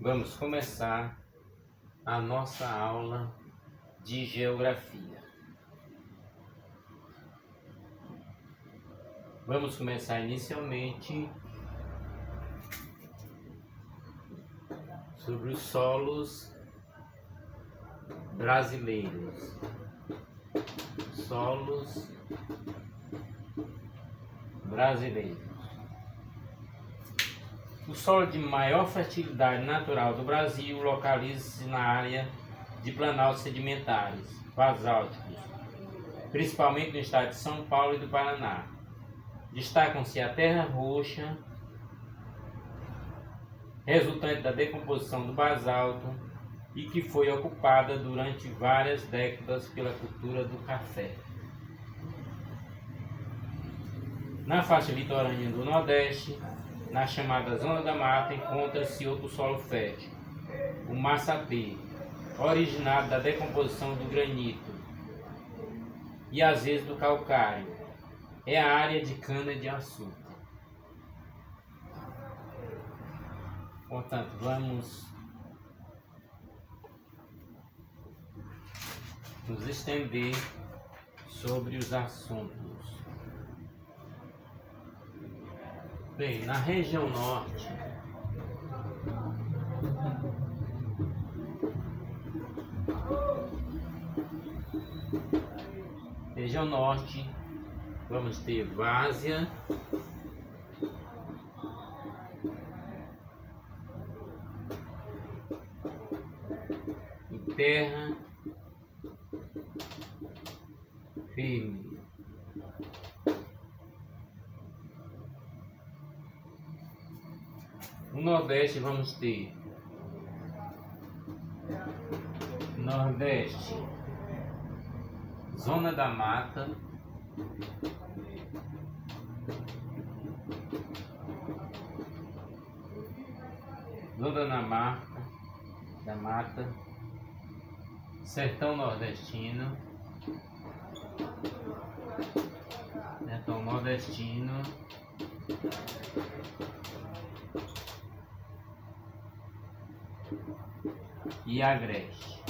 Vamos começar a nossa aula de geografia. Vamos começar inicialmente sobre os solos brasileiros. Solos brasileiros. O solo de maior fertilidade natural do Brasil localiza-se na área de planaltos sedimentares, basálticos, principalmente no estado de São Paulo e do Paraná. Destacam-se a terra roxa, resultante da decomposição do basalto e que foi ocupada durante várias décadas pela cultura do café. Na faixa litorânea do Nordeste, na chamada Zona da Mata, encontra-se outro solo fértil, o massapê, originado da decomposição do granito e às vezes do calcário. É a área de cana-de-açúcar. Portanto, vamos nos estender sobre os assuntos. Bem, na região norte, vamos ter várzea, e terra firme. No Nordeste vamos ter Nordeste, Zona da Mata, Zona da Mata, Sertão Nordestino, e Agreste.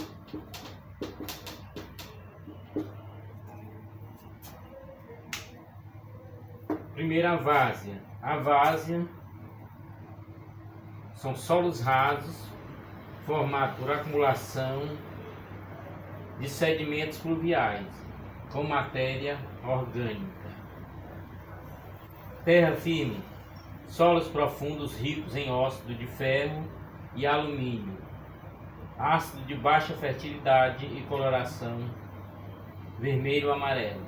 Primeira várzea. A várzea são solos rasos formados por acumulação de sedimentos fluviais com matéria orgânica. Terra firme. Solos profundos ricos em óxido de ferro e alumínio. Ácido de baixa fertilidade e coloração vermelho-amarelo.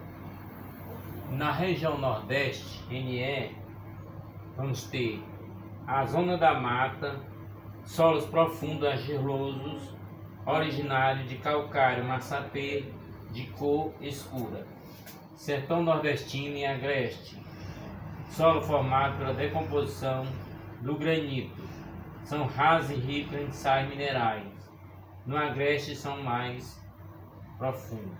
Na região Nordeste, NE, vamos ter a Zona da Mata, solos profundos argilosos, originário de calcário massapê de cor escura. Sertão Nordestino e Agreste, solo formado pela decomposição do granito. São rasos e ricos em sais minerais. No Agreste são mais profundos.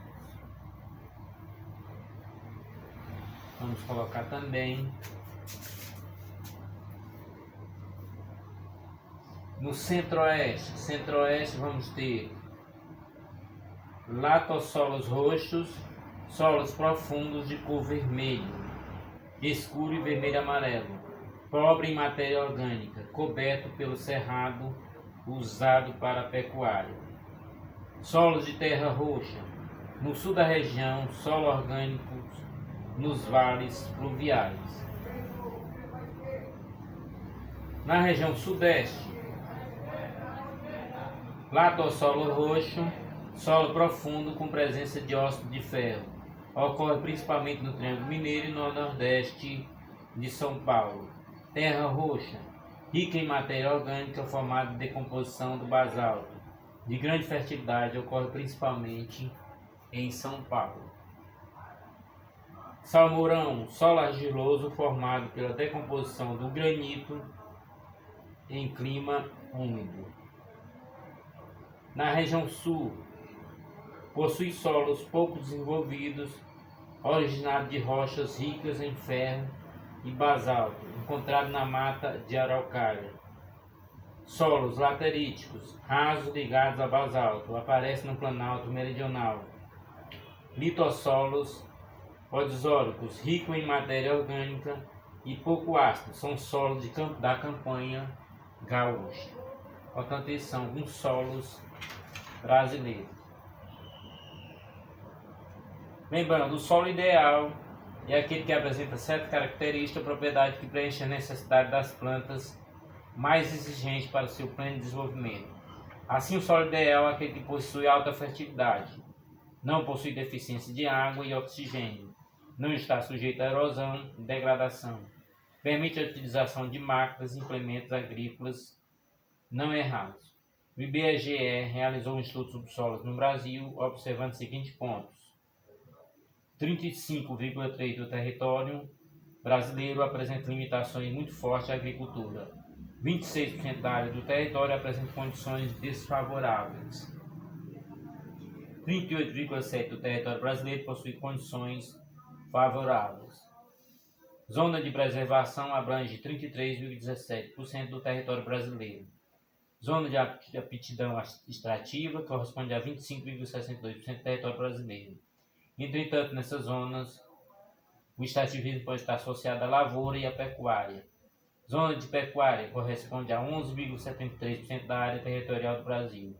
Vamos colocar também no Centro-Oeste vamos ter latossolos roxos, solos profundos de cor vermelho, escuro e vermelho-amarelo, pobre em matéria orgânica, coberto pelo cerrado usado para a pecuária. Solos de terra roxa. No sul da região, solo orgânico nos vales fluviais. Na região sudeste, latossolo roxo, solo profundo com presença de óxido de ferro. Ocorre principalmente no Triângulo Mineiro e no Nordeste de São Paulo. Terra roxa, rica em matéria orgânica formada de decomposição do basalto. De grande fertilidade, ocorre principalmente em São Paulo. Salmourão, solo argiloso formado pela decomposição do granito em clima úmido. Na região sul, possui solos pouco desenvolvidos, originados de rochas ricas em ferro e basalto, encontrado na mata de araucária. Solos lateríticos, rasos ligados a basalto, aparecem no Planalto Meridional. Litossolos podizóricos, ricos em matéria orgânica e pouco ácidos, são solos da campanha gaúcha. Portanto, esses são alguns solos brasileiros. Lembrando, o solo ideal é aquele que apresenta certa característica ou propriedade que preenche a necessidade das plantas mais exigente para seu pleno desenvolvimento. Assim, o solo ideal é aquele que possui alta fertilidade, não possui deficiência de água e oxigênio, não está sujeito a erosão e degradação, permite a utilização de máquinas e implementos agrícolas não errados. O IBGE realizou um estudo sobre solos no Brasil, observando os seguintes pontos: 35,3% do território brasileiro apresenta limitações muito fortes à agricultura. 26% da área do território apresenta condições desfavoráveis. 38,7% do território brasileiro possui condições favoráveis. Zona de preservação abrange 33,17% do território brasileiro. Zona de aptidão extrativa corresponde a 25,62% do território brasileiro. Entretanto, nessas zonas, o extrativismo pode estar associado à lavoura e à pecuária. Zona de pecuária corresponde a 11,73% da área territorial do Brasil.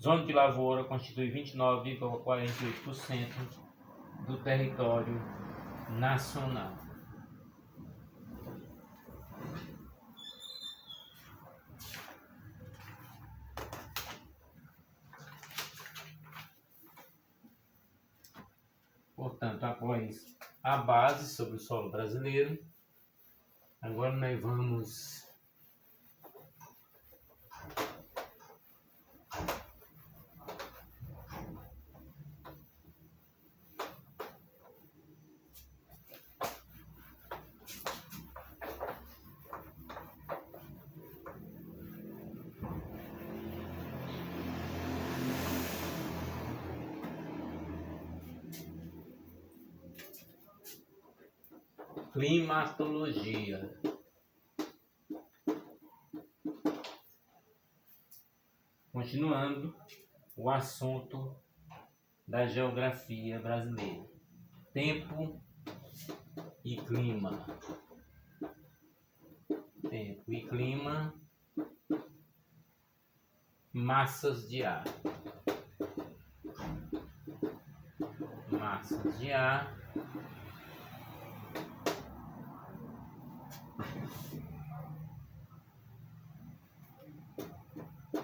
Zona de lavoura constitui 29,48% do território nacional. Portanto, após a base sobre o solo brasileiro, agora nós vamos climatologia. Continuando o assunto da geografia brasileira. Tempo e clima. Tempo e clima. Massas de ar. Massas de ar.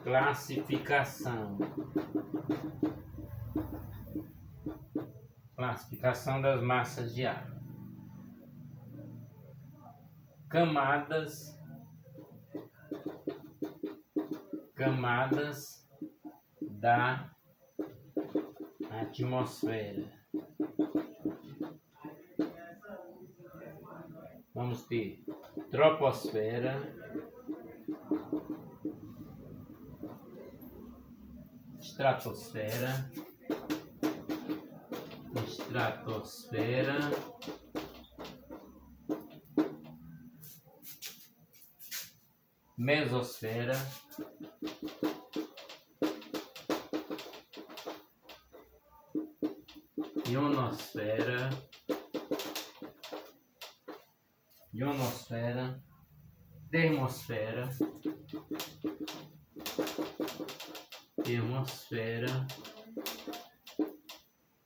Classificação. Classificação das massas de ar. Camadas da atmosfera. Vamos ter troposfera, estratosfera, mesosfera, ionosfera, termosfera,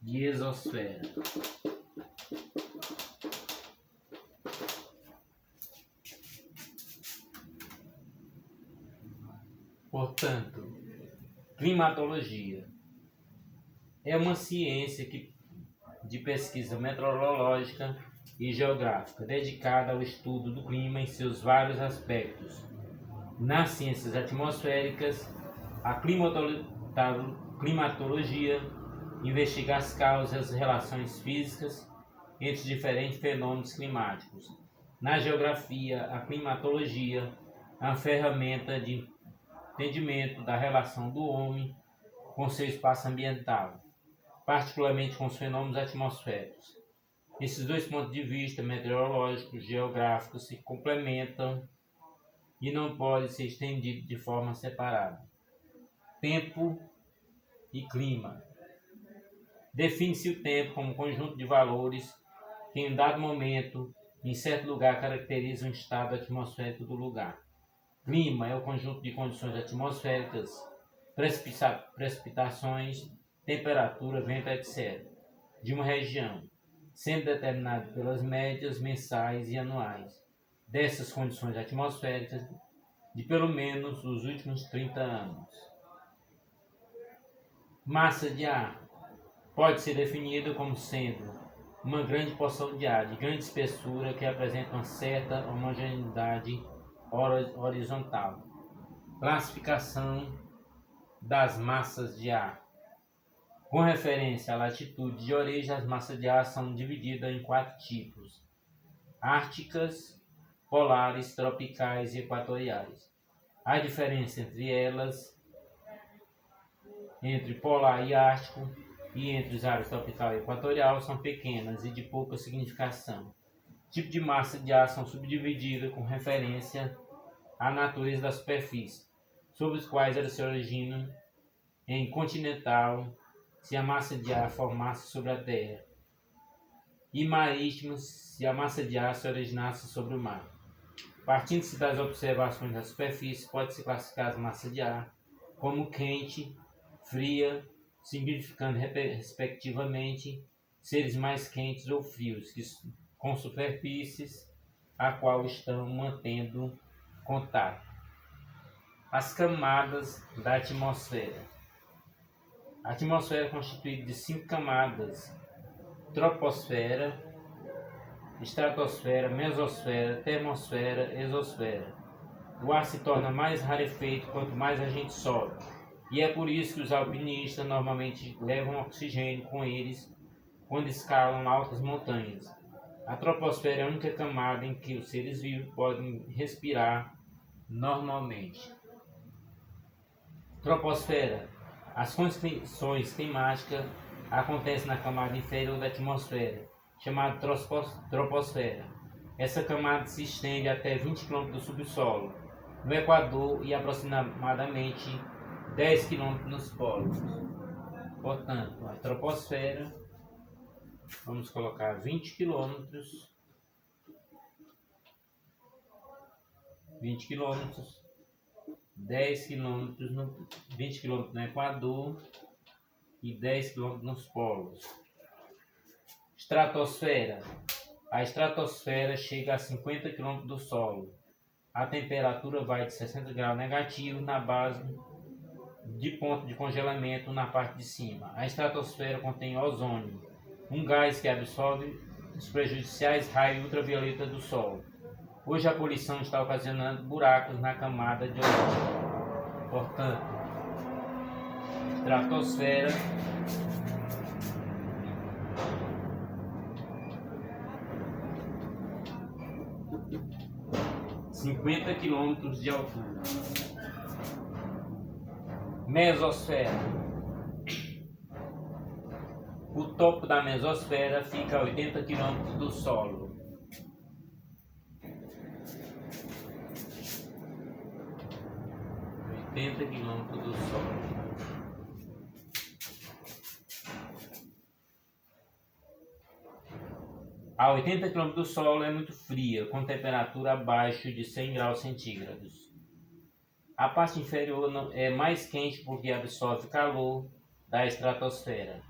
e exosfera. Portanto, climatologia é uma ciência de pesquisa meteorológica e geográfica dedicada ao estudo do clima em seus vários aspectos. Nas ciências atmosféricas, a climatologia investiga as causas e relações físicas entre diferentes fenômenos climáticos. Na geografia, a climatologia é uma ferramenta de entendimento da relação do homem com seu espaço ambiental, particularmente com os fenômenos atmosféricos. Esses dois pontos de vista, meteorológico e geográfico, se complementam e não pode ser estendido de forma separada. Tempo e clima. Define-se o tempo como conjunto de valores que em dado momento, em certo lugar, caracteriza um estado atmosférico do lugar. Clima é o conjunto de condições atmosféricas, precipitações, temperatura, vento, etc., de uma região, sendo determinado pelas médias mensais e anuais dessas condições atmosféricas de pelo menos os últimos 30 anos. Massa de ar pode ser definida como sendo uma grande porção de ar de grande espessura que apresenta uma certa homogeneidade horizontal. Classificação das massas de ar. Com referência à latitude de origem, as massas de ar são divididas em 4 tipos: árticas, polares, tropicais e equatoriais. A diferença entre elas, entre polar e ártico, e entre os áreas tropical e equatorial, são pequenas e de pouca significação. Tipo de massa de ar são subdivididas com referência à natureza da superfície, sobre os quais elas se originam em continental, se a massa de ar formasse sobre a terra, e marítimos, se a massa de ar se originasse sobre o mar. Partindo-se das observações da superfície, pode-se classificar as massas de ar como quente, fria, significando respectivamente seres mais quentes ou frios, com superfícies a qual estão mantendo contato. As camadas da atmosfera. A atmosfera é constituída de 5 camadas: troposfera, estratosfera, mesosfera, termosfera, exosfera. O ar se torna mais rarefeito quanto mais a gente sobe, e é por isso que os alpinistas normalmente levam oxigênio com eles quando escalam altas montanhas. A troposfera é a única camada em que os seres vivos podem respirar normalmente. Troposfera. As condições climáticas acontecem na camada inferior da atmosfera, chamada troposfera. Essa camada se estende até 20 km do subsolo, no Equador, e aproximadamente 10 km nos polos. Portanto, a troposfera, vamos colocar 20 km, 10 km 20 km no Equador e 10 km nos polos. Estratosfera. A estratosfera chega a 50 km do solo. A temperatura vai de 60 graus negativos na base de ponto de congelamento na parte de cima. A estratosfera contém ozônio, um gás que absorve os prejudiciais raios ultravioleta do Sol. Hoje a poluição está ocasionando buracos na camada de ozônio. Portanto, estratosfera – 50 km de altura. Mesosfera. O topo da mesosfera fica a 80 km do solo. Do solo. A 80 km do solo é muito fria, com temperatura abaixo de 100 graus centígrados. A parte inferior é mais quente porque absorve calor da estratosfera.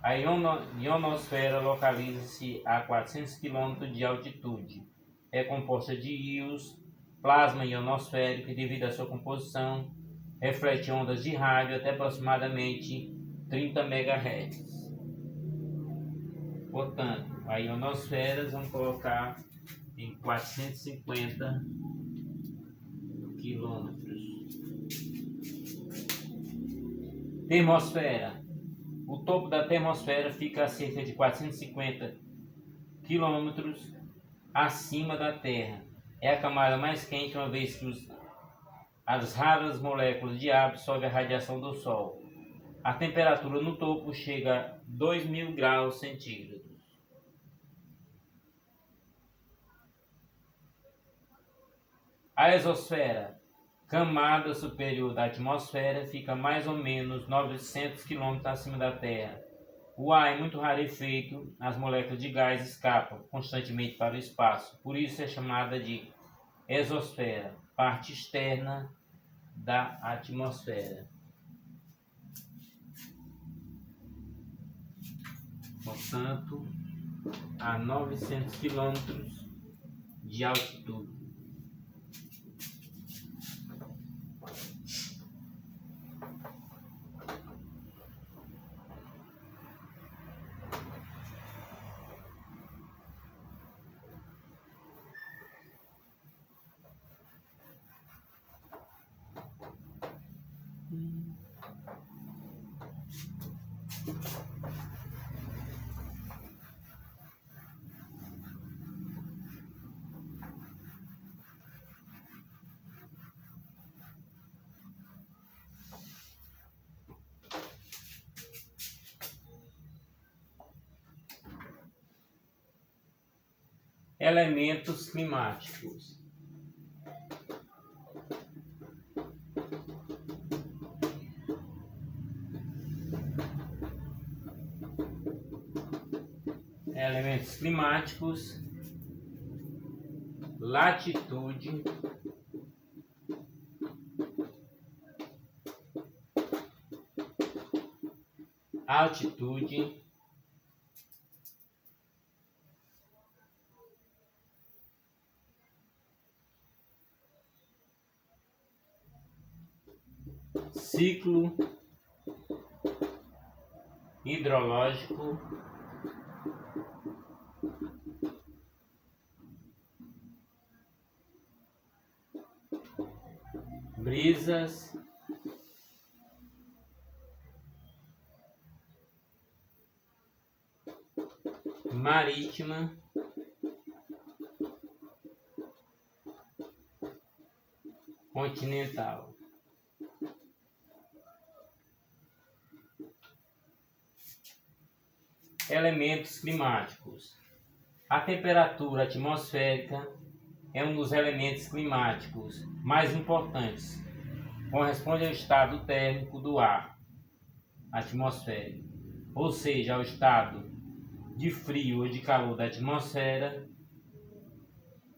A ionosfera localiza-se a 400 km de altitude. É composta de íons, plasma ionosférico, e devido à sua composição, reflete ondas de rádio até aproximadamente 30 MHz. Portanto, a ionosfera vamos colocar em 450 km. Termosfera. O topo da termosfera fica a cerca de 450 km acima da Terra. É a camada mais quente, uma vez que as raras moléculas de ar absorvem a radiação do Sol. A temperatura no topo chega a 2000 graus centígrados. A exosfera, camada superior da atmosfera, fica mais ou menos 900 km acima da Terra. O ar é muito rarefeito, as moléculas de gás escapam constantemente para o espaço, por isso é chamada de exosfera, parte externa da atmosfera. Portanto, a 900 km de altitude. Elementos climáticos. Elementos climáticos, latitude, altitude, ciclo hidrológico, brisas, marítima, continental. Elementos climáticos. A temperatura atmosférica é um dos elementos climáticos mais importantes. Corresponde ao estado térmico do ar atmosférico, ou seja, ao estado de frio ou de calor da atmosfera.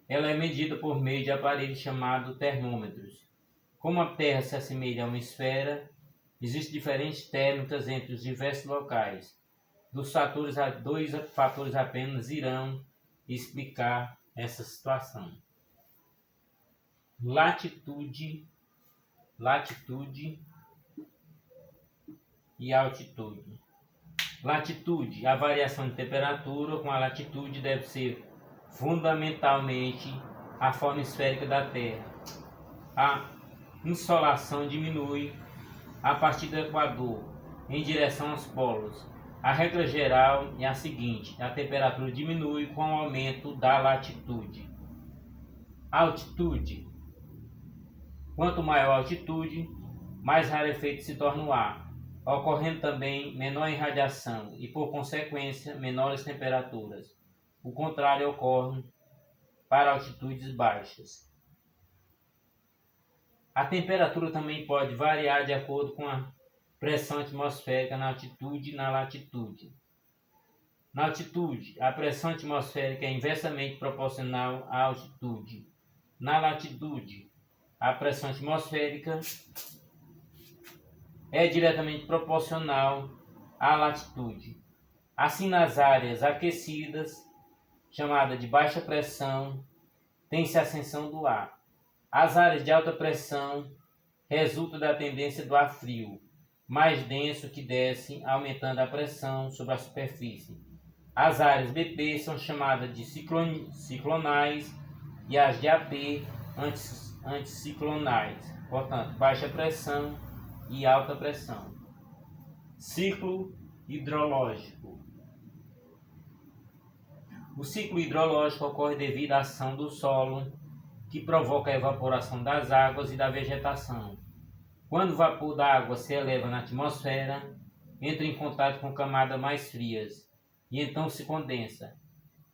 Ela é medida por meio de aparelhos chamados termômetros. Como a Terra se assemelha a uma esfera, existem diferentes térmicas entre os diversos locais. Dois fatores apenas irão explicar essa situação. Latitude e altitude. Latitude, a variação de temperatura com a latitude deve ser fundamentalmente a forma esférica da Terra. A insolação diminui a partir do Equador em direção aos polos. A regra geral é a seguinte: a temperatura diminui com o aumento da latitude. Altitude. Quanto maior a altitude, mais rarefeito se torna o ar, ocorrendo também menor irradiação e, por consequência, menores temperaturas. O contrário ocorre para altitudes baixas. A temperatura também pode variar de acordo com a pressão atmosférica na altitude e na latitude. Na altitude, a pressão atmosférica é inversamente proporcional à altitude. Na latitude, a pressão atmosférica é diretamente proporcional à latitude. Assim, nas áreas aquecidas, chamada de baixa pressão, tem-se ascensão do ar. As áreas de alta pressão resultam da tendência do ar frio, mais denso que desce, aumentando a pressão sobre a superfície. As áreas BP são chamadas de ciclonais e as de AP anticiclonais, portanto, baixa pressão e alta pressão. Ciclo hidrológico. O ciclo hidrológico ocorre devido à ação do solo, que provoca a evaporação das águas e da vegetação. Quando o vapor da água se eleva na atmosfera, entra em contato com camadas mais frias e então se condensa.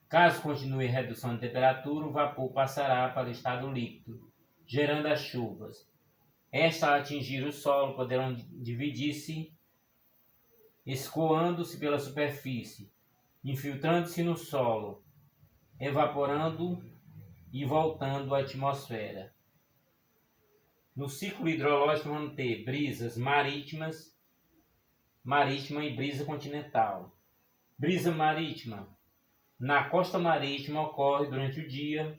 Caso continue a redução de temperatura, o vapor passará para o estado líquido. gerando as chuvas. Estas, ao atingir o solo, poderão dividir-se, escoando-se pela superfície, infiltrando-se no solo, evaporando e voltando à atmosfera. No ciclo hidrológico vamos ter brisas marítima e brisa continental. Brisa marítima. Na costa marítima ocorre durante o dia.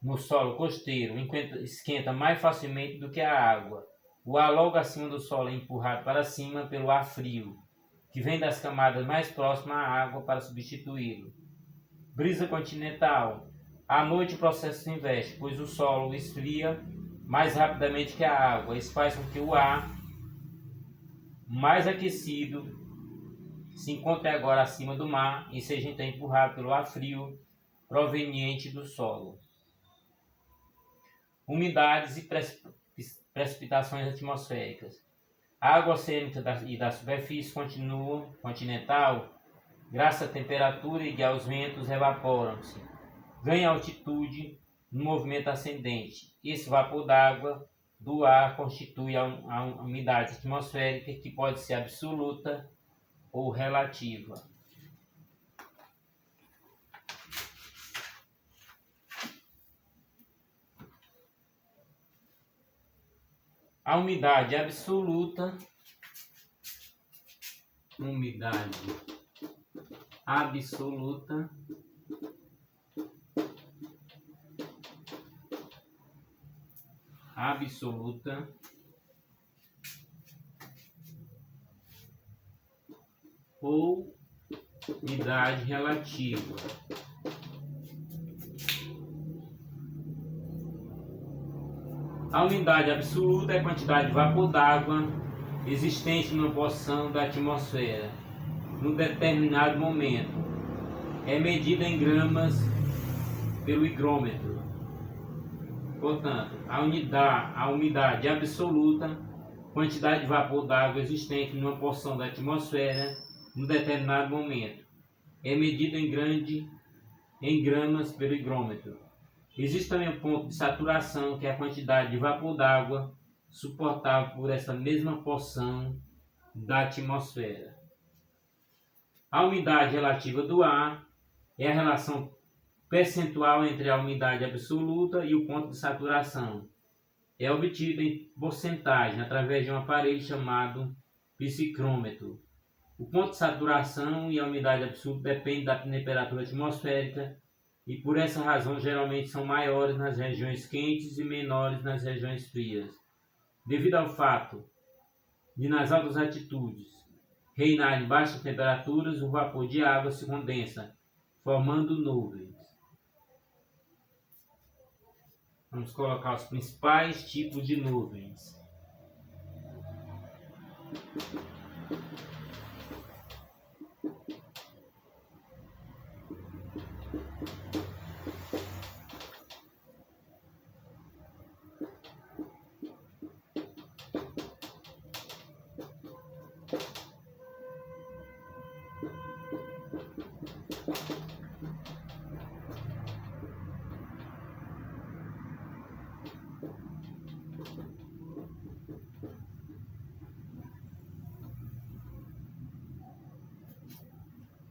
No solo costeiro esquenta mais facilmente do que a água. O ar logo acima do solo é empurrado para cima pelo ar frio, que vem das camadas mais próximas à água para substituí-lo. Brisa continental. À noite o processo se inverte, pois o solo esfria mais rapidamente que a água. Isso faz com que o ar mais aquecido se encontre agora acima do mar e seja então empurrado pelo ar frio proveniente do solo. Umidades e precipitações atmosféricas. A água oceânica e da superfície continental, graças à temperatura e aos ventos, evaporam-se. Ganha altitude no movimento ascendente. Esse vapor d'água do ar constitui a umidade atmosférica, que pode ser absoluta ou relativa. A umidade absoluta, ou umidade relativa. A umidade absoluta é a quantidade de vapor d'água existente numa porção da atmosfera num determinado momento. É medida em gramas pelo higrômetro. Portanto, a umidade absoluta, quantidade de vapor d'água existente numa porção da atmosfera num determinado momento, é medida em gramas pelo higrômetro. Existe também o ponto de saturação, que é a quantidade de vapor d'água suportável por essa mesma porção da atmosfera. A umidade relativa do ar é a relação percentual entre a umidade absoluta e o ponto de saturação. É obtida em porcentagem através de um aparelho chamado psicrômetro. O ponto de saturação e a umidade absoluta dependem da temperatura atmosférica e por essa razão geralmente são maiores nas regiões quentes e menores nas regiões frias. Devido ao fato de nas altas altitudes reinarem baixas temperaturas, o vapor de água se condensa, formando nuvens. Vamos colocar os principais tipos de nuvens.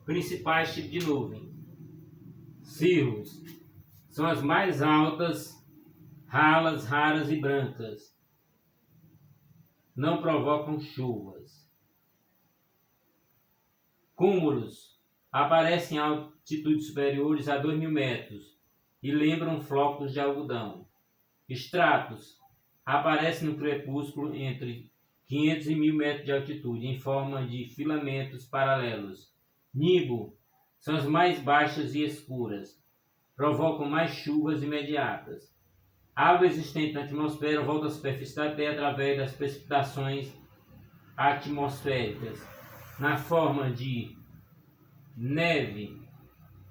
Principais tipos de nuvem. Cirros são as mais altas, raras e brancas. Não provocam chuvas. Cúmulos aparecem em altitudes superiores a 2.000 metros e lembram flocos de algodão. Estratos aparecem no crepúsculo entre 500 e 1.000 metros de altitude em forma de filamentos paralelos. Nimbo são as mais baixas e escuras, provocam mais chuvas imediatas. A água existente na atmosfera volta à superfície da Terra através das precipitações atmosféricas, na forma de neve,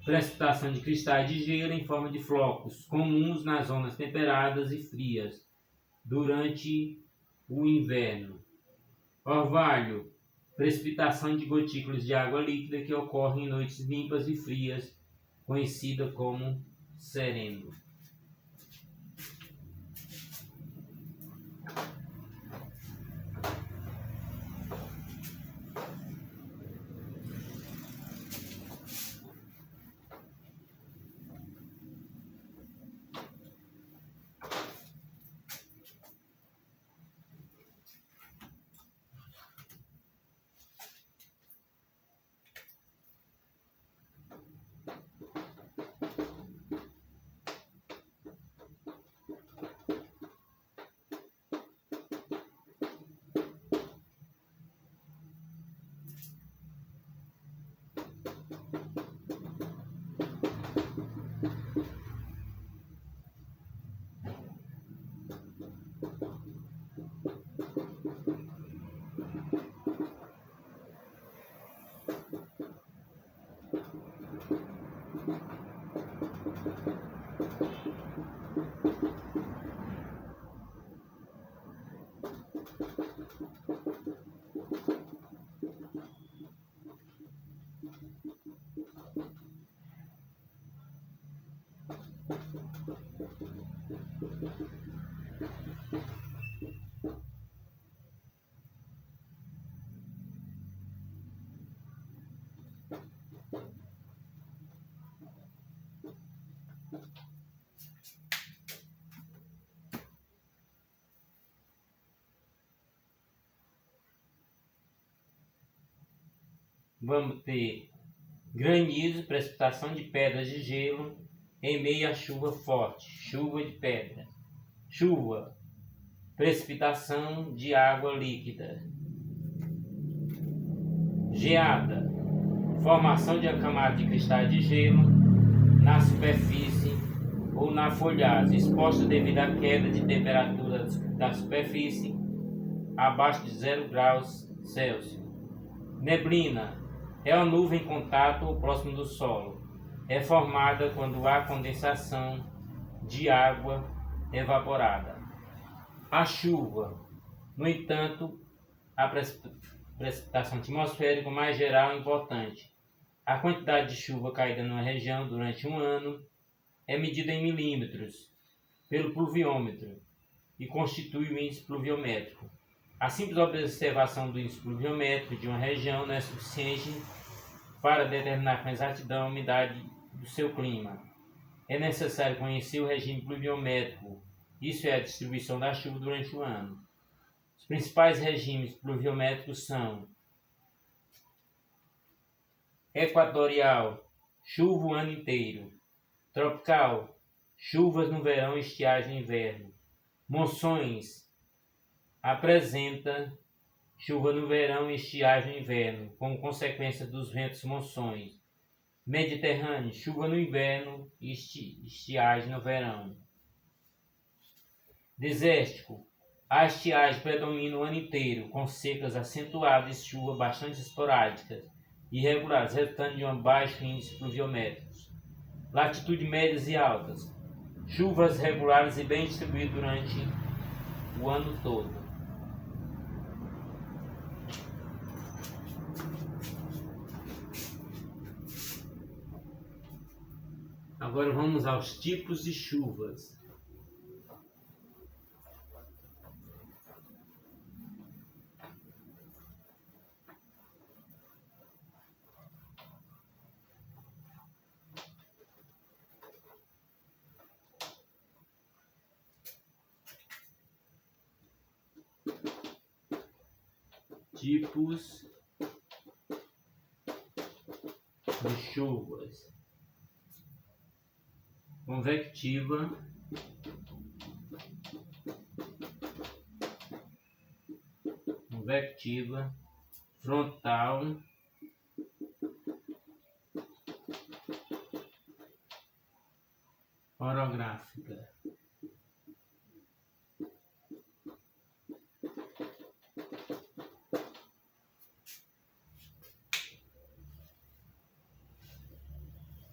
precipitação de cristais de gelo em forma de flocos, comuns nas zonas temperadas e frias durante o inverno. Orvalho, precipitação de gotículas de água líquida que ocorrem em noites limpas e frias, conhecida como sereno. vamos ter granizo, precipitação de pedras de gelo em meio à chuva forte, chuva de pedra, chuva, precipitação de água líquida, geada, formação de camada de cristais de gelo na superfície ou na folhagem, exposta devido à queda de temperatura da superfície abaixo de 0 graus Celsius. Neblina é uma nuvem em contato ou próximo do solo. É formada quando há condensação de água evaporada. A chuva, no entanto, a precipitação atmosférica mais geral é importante. A quantidade de chuva caída numa região durante um ano é medida em milímetros pelo pluviômetro e constitui o índice pluviométrico. A simples observação do índice pluviométrico de uma região não é suficiente para determinar com exatidão a umidade do seu clima. É necessário conhecer o regime pluviométrico, isso é a distribuição da chuva durante o ano. Os principais regimes pluviométricos são equatorial, chuva o ano inteiro; tropical, chuvas no verão e estiagem no inverno; monções, apresenta chuva no verão e estiagem no inverno, como consequência dos ventos monções; mediterrâneo, chuva no inverno e estiagem no verão; desértico, a estiagem predomina o ano inteiro, com secas acentuadas e chuvas bastante esporádicas e irregulares, resultando de um baixo índice pluviométrico. Latitude médias e altas, chuvas regulares e bem distribuídas durante o ano todo. Agora vamos aos tipos de chuvas. Tipos de chuvas: convectiva, frontal, orográfica.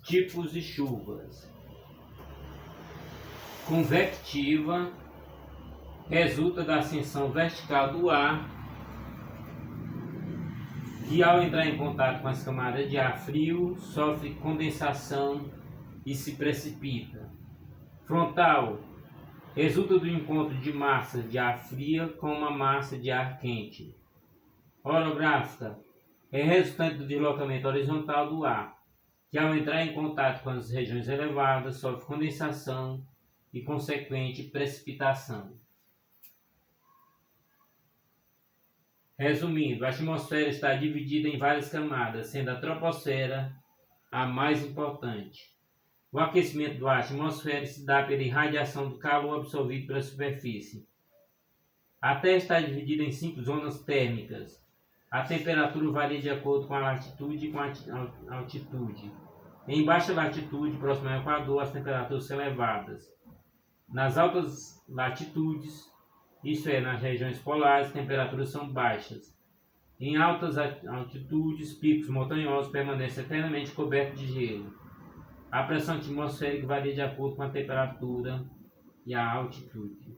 Tipos de chuvas: convectiva resulta da ascensão vertical do ar, que ao entrar em contato com as camadas de ar frio, sofre condensação e se precipita. Frontal resulta do encontro de massa de ar fria com uma massa de ar quente. Orográfica é resultante do deslocamento horizontal do ar, que ao entrar em contato com as regiões elevadas, sofre condensação e consequente precipitação. Resumindo, a atmosfera está dividida em várias camadas, sendo a troposfera a mais importante. O aquecimento do ar atmosférico se dá pela irradiação do calor absorvido pela superfície. A Terra está dividida em 5 zonas térmicas. A temperatura varia de acordo com a latitude e com a altitude. Em baixa latitude, próximo ao Equador, as temperaturas são elevadas. Nas altas latitudes, isso é, nas regiões polares, as temperaturas são baixas. Em altas altitudes, picos montanhosos permanecem eternamente cobertos de gelo. A pressão atmosférica varia de acordo com a temperatura e a altitude.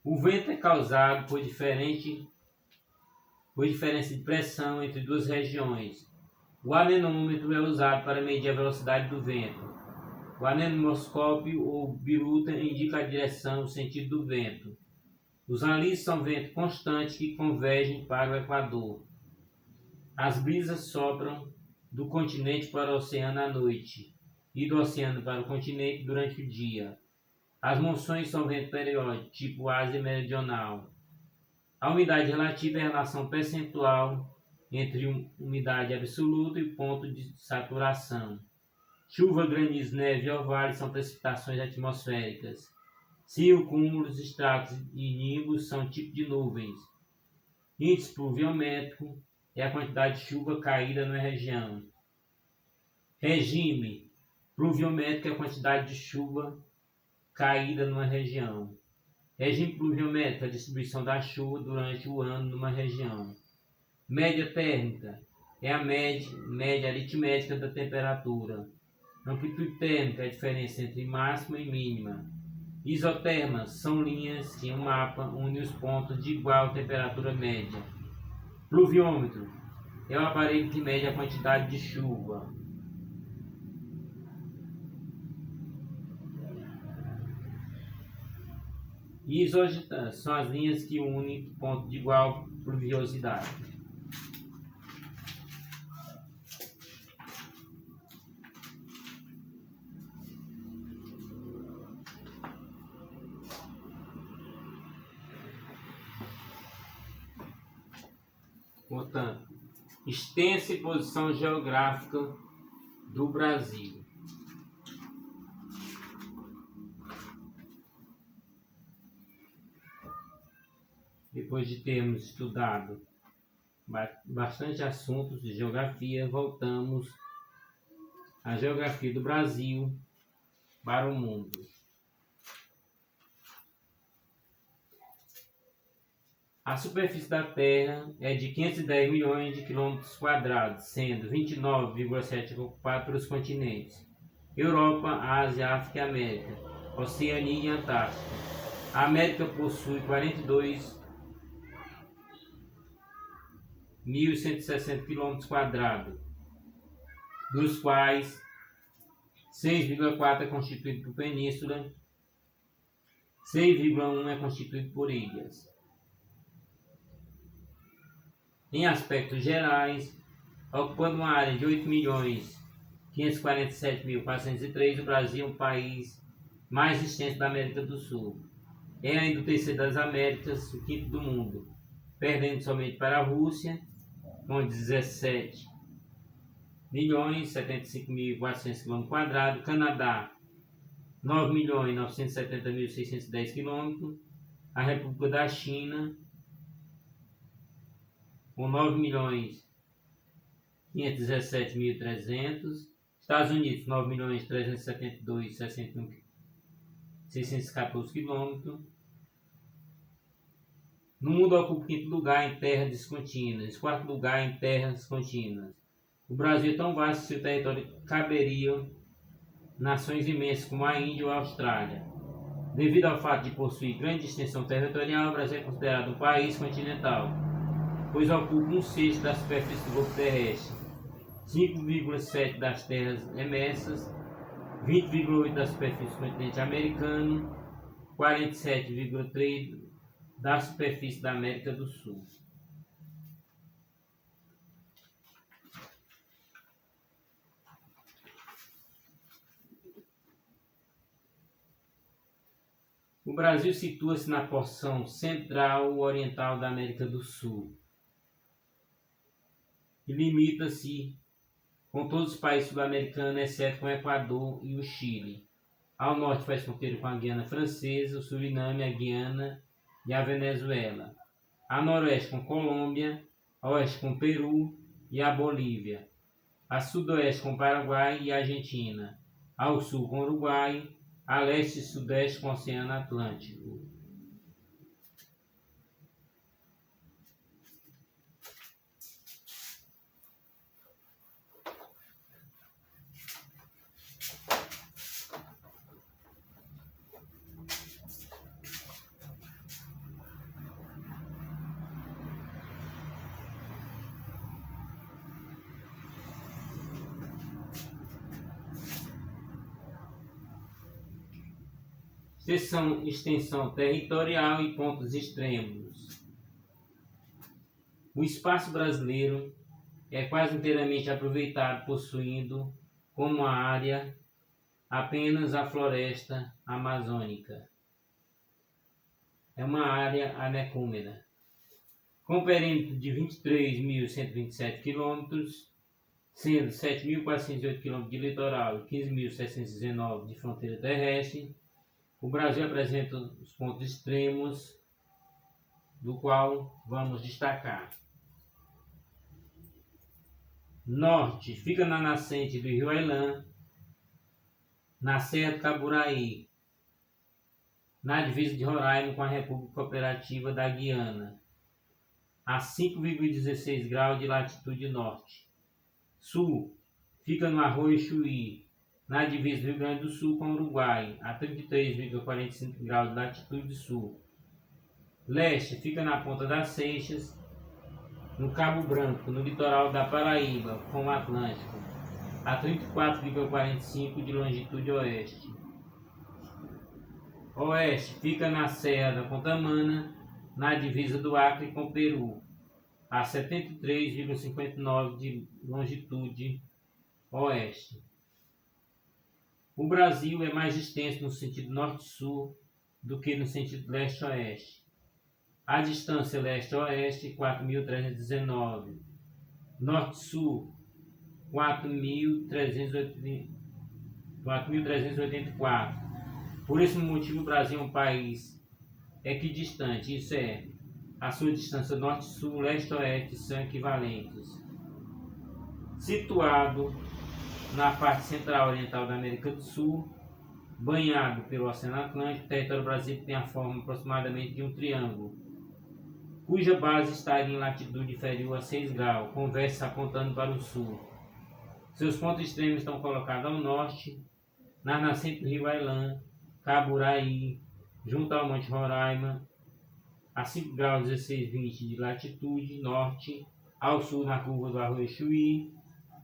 O vento é causado por diferença de pressão entre duas regiões. O anemômetro é usado para medir a velocidade do vento. O anemoscópio ou biruta indica a direção, o sentido do vento. Os analistas são ventos constantes que convergem para o Equador. As brisas sopram do continente para o oceano à noite e do oceano para o continente durante o dia. As monções são vento periódico, tipo Ásia Meridional. A umidade relativa é a relação percentual entre umidade absoluta e ponto de saturação. Chuva, granizo, neve e orvalho são precipitações atmosféricas. Cio, cúmulos, estratos e nimbos são tipo de nuvens. Índice pluviométrico é a quantidade de chuva caída na região. Regime pluviométrico é a quantidade de chuva caída numa região. Regime pluviométrico é a distribuição da chuva durante o ano numa região. Média térmica é a média aritmética da temperatura. Amplitude térmica é a diferença entre máxima e mínima. Isotermas são linhas que um mapa une os pontos de igual temperatura média. Pluviômetro é o aparelho que mede a quantidade de chuva. Isógetas são as linhas que unem pontos de igual pluviosidade. Portanto, extensa e posição geográfica do Brasil. Depois de termos estudado bastante assuntos de geografia, voltamos à geografia do Brasil para o mundo. A superfície da Terra é de 510 milhões de quilômetros quadrados, sendo 29,7 ocupado pelos continentes Europa, Ásia, África e América, Oceania e Antártica. A América possui 42.160 km², dos quais 6,4 é constituído por península, 6,1 é constituído por ilhas. Em aspectos gerais, ocupando uma área de 8.547.403, o Brasil é o país mais extenso da América do Sul. É ainda o terceiro das Américas, o quinto do mundo, perdendo somente para a Rússia, com 17.075.400 km², Canadá, 9.970.610 km, a República da China, com 9.517.300, Estados Unidos, 9.372.614 km. No mundo ocupa o quinto lugar em terras descontínuas, quarto lugar em terras contínuas. O Brasil é tão vasto que seu território caberia nações imensas como a Índia ou a Austrália. Devido ao fato de possuir grande extensão territorial, o Brasil é considerado um país continental, pois ocupa 1/6 da superfície do globo terrestre, 5,7 das terras emersas, 20,8 da superfície do continente americano, 47,3 da superfície da América do Sul. O Brasil situa-se na porção central-oriental da América do Sul e limita-se com todos os países sul-americanos, exceto com o Equador e o Chile. Ao norte faz fronteira com a Guiana Francesa, o Suriname, a Guiana e a Venezuela. A noroeste com Colômbia, a oeste com Peru e a Bolívia. A sudoeste com Paraguai e a Argentina. Ao sul com Uruguai, a leste e sudeste com o Oceano Atlântico. Seção, extensão territorial e pontos extremos. O espaço brasileiro é quase inteiramente aproveitado, possuindo como área apenas a floresta amazônica. É uma área anecometra, com perímetro de 23.127 km, sendo 7.408 km de litoral e 15.719 de fronteira terrestre. O Brasil apresenta os pontos extremos, do qual vamos destacar. Norte, fica na nascente do rio Ailã, na Serra do Caburaí, na divisa de Roraima com a República Cooperativa da Guiana, a 5,16 graus de latitude norte. Sul, fica no Arroio Chuí, na divisa do Rio Grande do Sul com o Uruguai, a 33,45 graus de latitude sul. Leste, fica na Ponta das Seixas, no Cabo Branco, no litoral da Paraíba, com o Atlântico, a 34,45 de longitude oeste. Oeste, fica na Serra da Contamana, na divisa do Acre com o Peru, a 73,59 de longitude oeste. O Brasil é mais extenso no sentido norte-sul do que no sentido leste-oeste. A distância leste-oeste, 4.319. Norte-sul, 4.384. Por esse motivo, o Brasil é um país equidistante. Isso é, a sua distância norte-sul, leste-oeste são equivalentes. Situado na parte central-oriental da América do Sul, banhado pelo Oceano Atlântico, o território brasileiro tem a forma aproximadamente de um triângulo, cuja base estaria em latitude inferior a 6 graus, com o vértice apontando para o sul. Seus pontos extremos estão colocados ao norte, na nascente do rio Ailã, Caburaí, junto ao Monte Roraima, a 5 graus 16,20 de latitude norte, ao sul na curva do Arroio Chuí,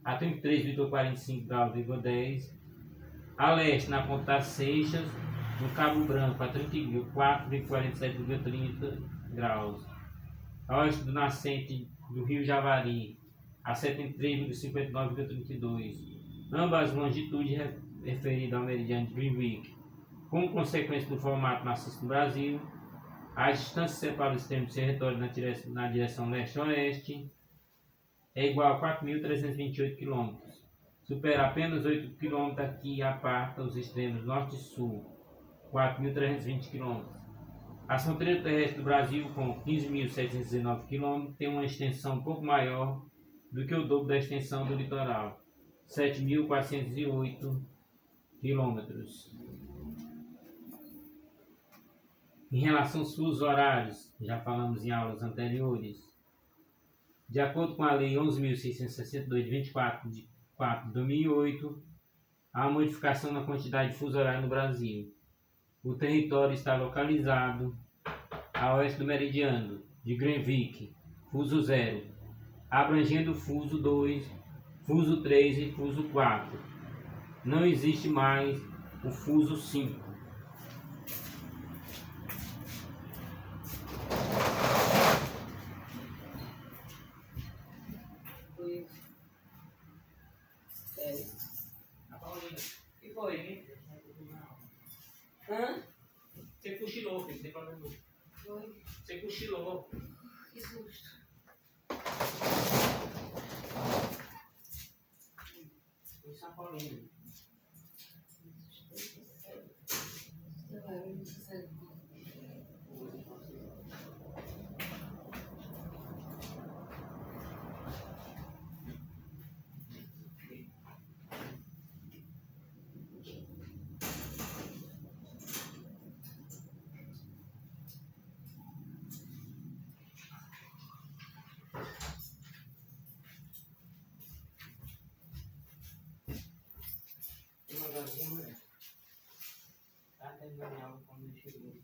a 33,45 graus,10, a leste na Ponta das Seixas, no Cabo Branco, a 34,47,30 graus, a oeste do nascente do rio Javari, a 73,59,32, ambas as longitudes referidas ao meridiano de Greenwich. Como consequência do formato maciço do Brasil, a distância que separa os extremos do território na direção leste-oeste é igual a 4.328 km. Supera apenas 8 km aqui e aparta os extremos norte e sul, 4.320 km. A fronteira terrestre do Brasil, com 15.719 km, tem uma extensão um pouco maior do que o dobro da extensão do litoral, 7.408 km. Em relação aos fusos horários, já falamos em aulas anteriores, de acordo com a Lei 11.662, de 24 de 4 de 2008, há uma modificação na quantidade de fuso horário no Brasil. O território está localizado a oeste do meridiano de Greenwich, fuso 0, abrangendo o fuso 2, fuso 3 e fuso 4. Não existe mais o fuso 5. Que foi, hein? Hã? Você cochilou, filho, tem problema não. Foi? Você cochilou. Que susto. Foi São Paulino. Tá terminando a aula quando ele chegou.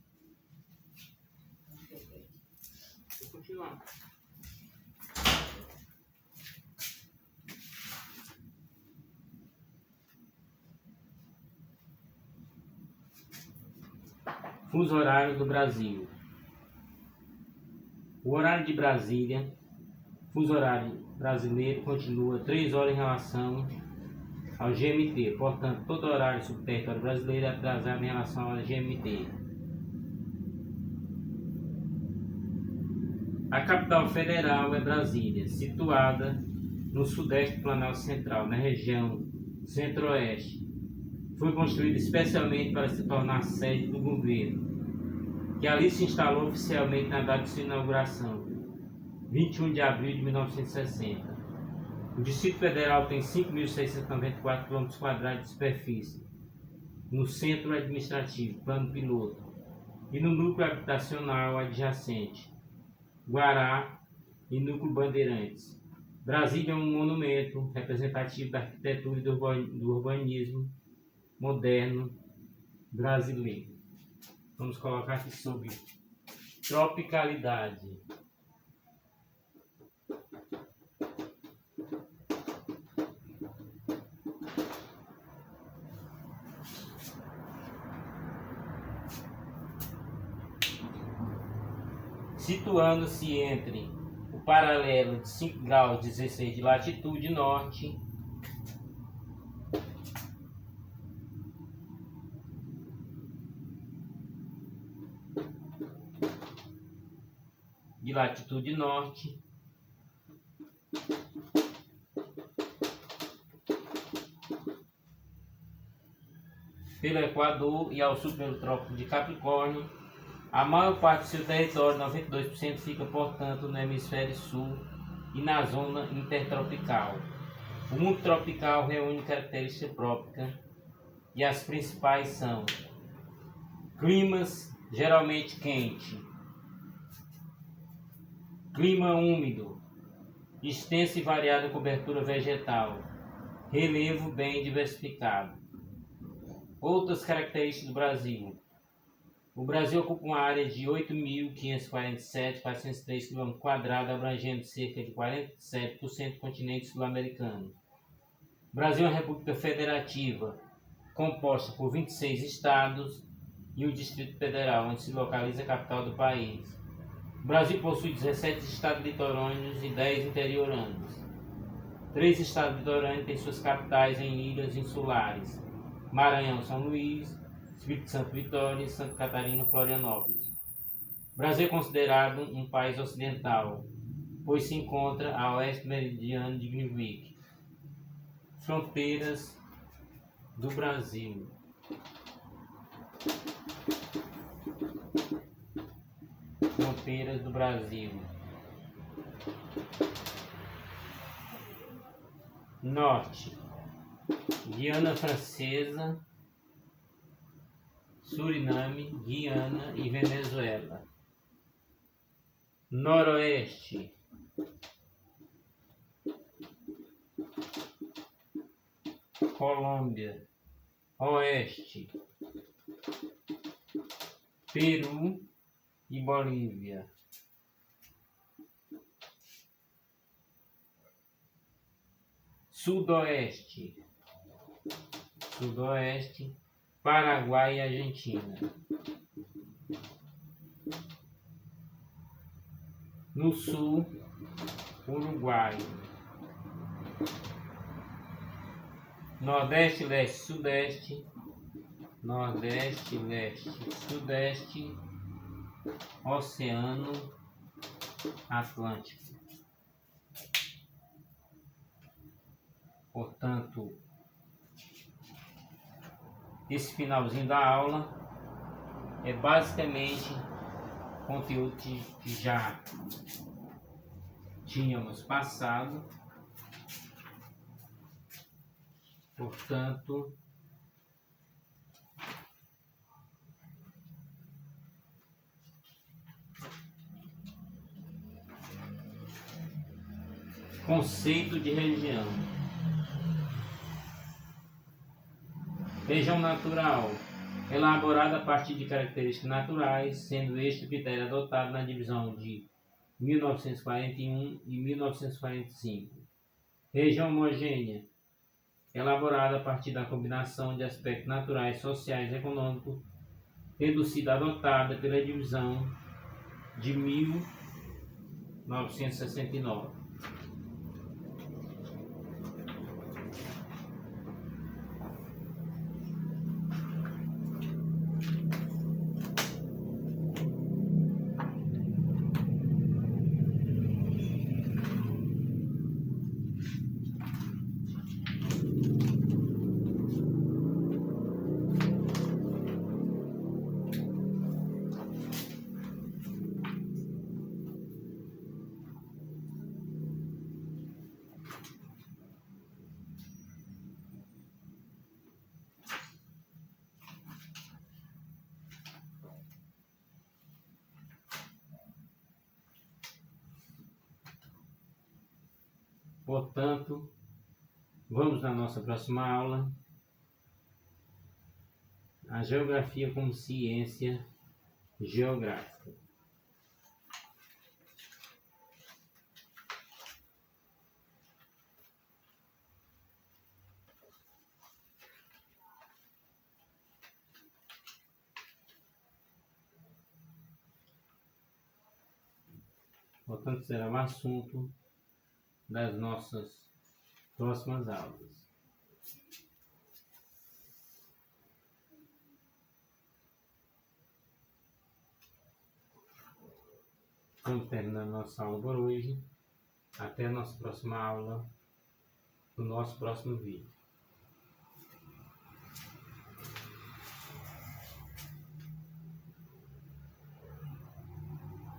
Vou continuar. Fuso horário do Brasil. O horário de Brasília, fuso horário brasileiro, continua 3 horas em relação ao GMT. Portanto, todo horário sobre o território brasileiro é atrasado em relação ao GMT. A capital federal é Brasília, situada no sudeste do Planalto Central, na região centro-oeste. Foi construída especialmente para se tornar sede do governo, que ali se instalou oficialmente na data de sua inauguração, 21 de abril de 1960. O Distrito Federal tem 5.694 km² de superfície, no centro administrativo, plano piloto, e no núcleo habitacional adjacente, Guará e núcleo Bandeirantes. Brasília é um monumento representativo da arquitetura e do urbanismo moderno brasileiro. Vamos colocar aqui sobre tropicalidade. Situando-se entre o paralelo de 5 graus 16 de latitude norte pelo Equador e ao sul pelo Trópico de Capricórnio. A maior parte do seu território, 92%, fica, portanto, no hemisfério sul e na zona intertropical. O mundo tropical reúne características próprias e as principais são: climas geralmente quente, clima úmido, extensa e variada cobertura vegetal, relevo bem diversificado. Outras características do Brasil: o Brasil ocupa uma área de 8.547.403 km², abrangendo cerca de 47% do continente sul-americano. O Brasil é uma república federativa, composta por 26 estados e o Distrito Federal, onde se localiza a capital do país. O Brasil possui 17 estados litorâneos e 10 interioranos. 3 estados litorâneos têm suas capitais em ilhas insulares: Maranhão, São Luís, Espírito Santo, Vitória, Santa Catarina, Florianópolis. O Brasil é considerado um país ocidental, pois se encontra a oeste meridiano de Greenwich. Fronteiras do Brasil. Fronteiras do Brasil. Norte: Guiana Francesa, Suriname, Guiana e Venezuela. Noroeste: Colômbia. Oeste: Peru e Bolívia. Sudoeste: Paraguai e Argentina. No sul, Uruguai. Nordeste, leste, sudeste. Nordeste, leste, sudeste. Oceano Atlântico. Portanto, esse finalzinho da aula é basicamente conteúdo que já tínhamos passado. Portanto, conceito de região. Região natural, elaborada a partir de características naturais, sendo este o critério adotado na divisão de 1941 e 1945. Região homogênea, elaborada a partir da combinação de aspectos naturais, sociais e econômicos, tendo sido adotada pela divisão de 1969. Portanto, vamos na nossa próxima aula, a geografia como ciência geográfica. Portanto, será o assunto das nossas próximas aulas. Vamos terminando nossa aula por hoje. Até a nossa próxima aula, no nosso próximo vídeo.